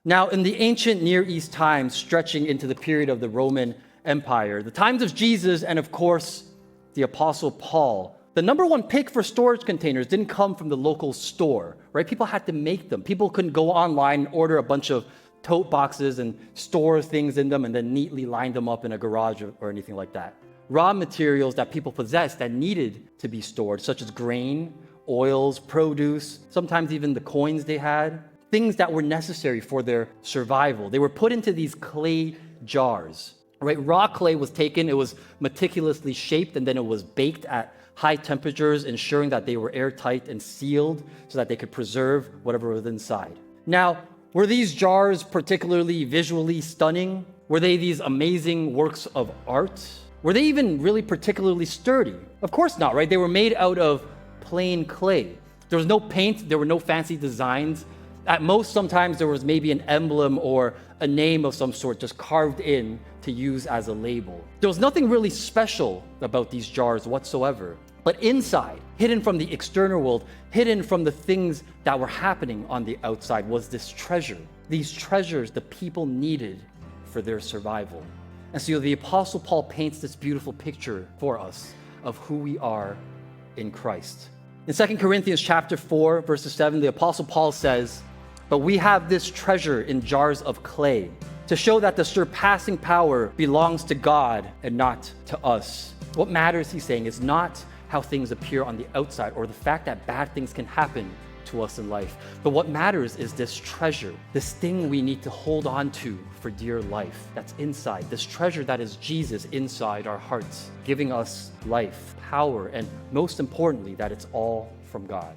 Now, in the ancient Near East times, stretching into the period of the Roman Empire, the times of Jesus, and of course, the Apostle Paul, the number one pick for storage containers didn't come from the local store, right? People had to make them. People couldn't go online and order a bunch of tote boxes and store things in them and then neatly line them up in a garage or anything like that. Raw materials that people possessed that needed to be stored, such as grain, oils, produce, sometimes even the coins they had, things that were necessary for their survival. They were put into these clay jars, right? Raw clay was taken, it was meticulously shaped, and then it was baked at high temperatures, ensuring that they were airtight and sealed so that they could preserve whatever was inside. Now, were these jars particularly visually stunning? Were they these amazing works of art? Were they even really particularly sturdy? Of course not, right? They were made out of plain clay. There was no paint, there were no fancy designs. At most, sometimes there was maybe an emblem or a name of some sort just carved in to use as a label. There was nothing really special about these jars whatsoever. But inside, hidden from the external world, hidden from the things that were happening on the outside, was this treasure. These treasures the people needed for their survival. And so the Apostle Paul paints this beautiful picture for us of who we are in Christ. In 2 Corinthians chapter 4, verses 7, the Apostle Paul says, "But we have this treasure in jars of clay, to show that the surpassing power belongs to God and not to us." What matters, he's saying, is not how things appear on the outside or the fact that bad things can happen to us in life. But what matters is this treasure, this thing we need to hold on to for dear life that's inside, this treasure that is Jesus inside our hearts, giving us life, power, and most importantly, that it's all from God.